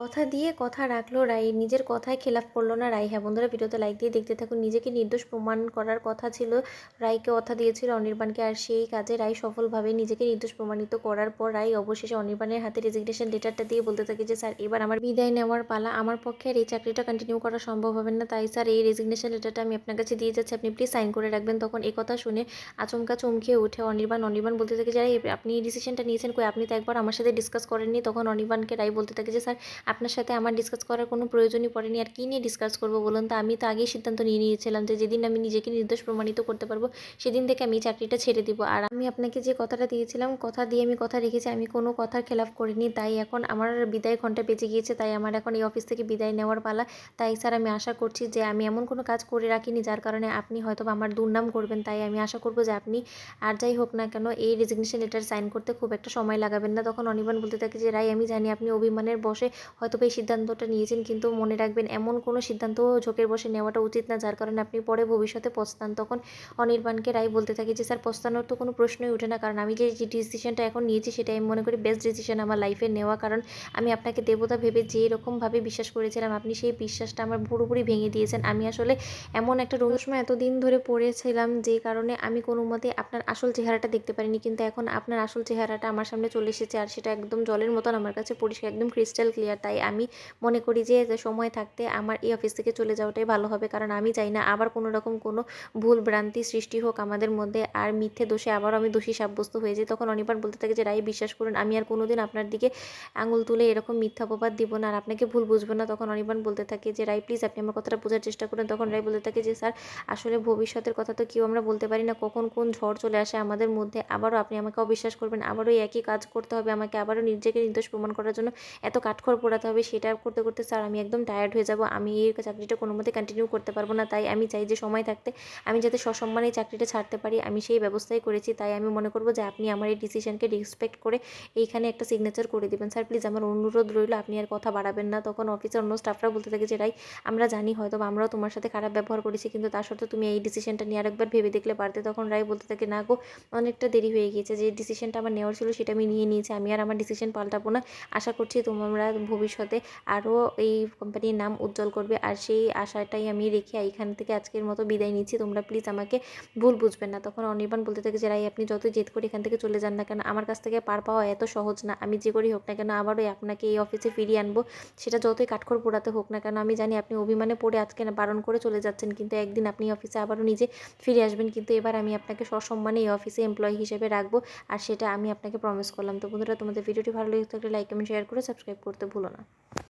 কথা দিয়ে কথা রাখলো রাই, নিজের কথায় খেলাপ করলো না রাই। হ্যাঁ বন্ধুরা, ভিডিওতে লাইক দিয়ে দেখতে থাকুন। নিজেকে নির্দোষ প্রমাণ করার কথা ছিল, রাইকে কথা দিয়েছিল অনির্বাণকে, আর সেই কাজে রাই সফলভাবে নিজেকে নির্দোষ প্রমাণিত করার পর রাই অবশেষে অনির্বাণের হাতে রেজিগনেশন লেটারটা দিয়ে বলতে থাকে যে স্যার এবার আমার বিদায় নেওয়ার পালা, আমার পক্ষে আর এই চাকরিটা কন্টিনিউ করা সম্ভব হবে না, তাই স্যার এই রেজিগনেশন লেটারটা আমি আপনার কাছে দিয়ে যাচ্ছি, আপনি প্লিজ সাইন করে রাখবেন। তখন এই কথা শুনে আচমকা চমকে ওঠে অনির্বাণ। অনির্বাণ বলতে থাকে যে রাই আপনি এই ডিসিশনটা নিয়েছেন কই, আপনি তো একবার আমার সাথে ডিসকাস করেননি। তখন অনির্বাণকে রাই বলতে থাকে যে স্যার আপনার সাথে আমার ডিসকাস করার কোনো প্রয়োজনই পড়েনি, আর কী নিয়ে ডিসকাস করবো বলুন তো, আমি তো আগেই সিদ্ধান্ত নিয়ে নিয়েছিলাম যে যেদিন আমি নিজেকে নির্দোষ প্রমাণিত করতে পারবো সেদিন থেকে আমি চাকরিটা ছেড়ে দিব। আর আমি আপনাকে যে কথাটা দিয়েছিলাম, কথা দিয়ে আমি কথা রেখেছি, আমি কোনো কথার খেলাফ করিনি, তাই এখন আমার বিদায় ঘন্টা বেজে গিয়েছে, তাই আমার এখন এই অফিস থেকে বিদায় নেওয়ার পালা। তাই স্যার আমি আশা করছি যে আমি এমন কোনো কাজ করে রাখিনি যার কারণে আপনি হয়তো বা আমার দুর্নাম করবেন, তাই আমি আশা করবো যে আপনি আর যাই হোক না কেন এই রেজিগনেশন লেটার সাইন করতে খুব একটা সময় লাগাবেন না। তখন অনির্বাণ বলতে থাকে যে রাই আমি জানি আপনি অভিমানের বশে হয়তো এই সিদ্ধান্তটা নিয়েছেন, কিন্তু মনে রাখবেন এমন কোনো সিদ্ধান্ত ঝোঁকের বসে নেওয়াটা উচিত না যার কারণে আপনি পরে ভবিষ্যতে পস্তান। তখন অনির্বাণকে রায় বলতে থাকে যে স্যার পস্তানোর তো কোনো প্রশ্নই ওঠে না, কারণ আমি যে ডিসিশনটা এখন নিয়েছি সেটাই আমি মনে করি বেস্ট ডিসিশন আমার লাইফে নেওয়া, কারণ আমি আপনাকে দেবতা ভেবে যে এরকমভাবে বিশ্বাস করেছিলাম আপনি সেই বিশ্বাসটা আমার পুরোপুরি ভেঙে দিয়েছেন। আমি আসলে এমন একটা রোগসময় এতদিন ধরে পড়েছিলাম যে কারণে আমি কোনো মতে আপনার আসল চেহারাটা দেখতে পারিনি, কিন্তু এখন আপনার আসল চেহারাটা আমার সামনে চলে এসেছে, আর সেটা একদম জলের মতন আমার কাছে পরিষ্কার, একদম ক্রিস্টাল ক্লিয়ার। তাই আমি মনে করি যে সময় থাকতে আমার এই অফিস থেকে চলে যাওয়াটাই ভালো হবে, কারণ আমি চাই না আবার কোনো রকম কোনো ভুল ভ্রান্তি সৃষ্টি হোক আমাদের মধ্যে, আর মিথ্যে দোষে আবারও আমি দোষী সাব্যস্ত হয়ে যাই। তখন অনির্বাণ বলতে থাকে যে রাই বিশ্বাস করুন আমি আর কোনোদিন আপনার দিকে আঙুল তুলে এরকম মিথ্যা অপবাদ দিব না, আর আপনাকে ভুল বুঝবো না। তখন অনির্বাণ বলতে থাকে যে রাই প্লিজ আপনি আমার কথাটা বোঝার চেষ্টা করুন। তখন রাই বলতে থাকে যে স্যার আসলে ভবিষ্যতের কথা তো কেউ আমরা বলতে পারি না, কখন কোন ঝড় চলে আসে আমাদের মধ্যে, আবারও আপনি আমাকে অবিশ্বাস করবেন, আবারও একই কাজ করতে হবে আমাকে, আবারও নিজেকে নির্দোষ প্রমাণ করার জন্য এত কাঠখড় পোড়াতে হবে, সেটা করতে করতে স্যার আমি একদম টায়ার্ড হয়ে যাব, আমি এই চাকরিটা কোনো মতে কন্টিনিউ করতে পারবো না। তাই আমি চাই যে সময় থাকতে আমি যাতে সসম্মানে এই চাকরিটা ছাড়তে পারি, আমি সেই ব্যবস্থাই করেছি। তাই আমি মনে করবো যে আপনি আমার এই ডিসিশনকে রেসপেক্ট করে এইখানে একটা সিগনেচার করে দেবেন স্যার, প্লিজ আমার অনুরোধ রইল, আপনি আর কথা বাড়াবেন না। তখন অফিসের অন্য স্টাফরা বলতে থাকে যে রাই আমরা জানি হয়তো আমরাও তোমার সাথে খারাপ ব্যবহার করেছি, কিন্তু তার সত্ত্বেও তুমি এই ডিসিশনটা নিয়ে আরেকবার ভেবে দেখলে পারতে। তখন রাই বলতে থাকে না গো, অনেকটা দেরি হয়ে গিয়েছে, যে ডিসিশনটা আমার নেওয়ার ছিল সেটা আমি নিয়ে নিয়েছি, আমি আর আমার ডিসিশন পাল্টাবো না। আশা করছি তোমরা ভবিষ্যতে আরও এই কোম্পানির নাম উজ্জ্বল করবে, আর সেই আশাটাই আমি রেখে এইখান থেকে আজকের মতো বিদায় নিচ্ছি, তোমরা প্লিজ আমাকে ভুল বুঝবেন না। তখন অনির্বাণ বলতে থাকে যে রাই আপনি যতই জেদ করে এখান থেকে চলে যান না কেন, আমার কাছ থেকে পার পাওয়া এত সহজ না, আমি যে করেই হোক না কেন আবারও আপনাকে এই অফিসে ফিরিয়ে আনবো, সেটা যতই কাঠখড় পোড়াতে হোক না কেন। আমি জানি আপনি অভিমানে পড়ে আজকে না বারণ করে চলে যাচ্ছেন, কিন্তু একদিন আপনি অফিসে আবারও নিজে ফিরে আসবেন, কিন্তু এবার আমি আপনাকে সসম্মানে এই অফিসে এমপ্লয়ি হিসেবে রাখবো, আর সেটা আমি আপনাকে প্রমিস করলাম। তো বন্ধুরা, তোমাদের ভিডিওটি ভালো লেগে থাকলে লাইক কমেন্ট শেয়ার করে সাবস্ক্রাইব করতে ভুলো না।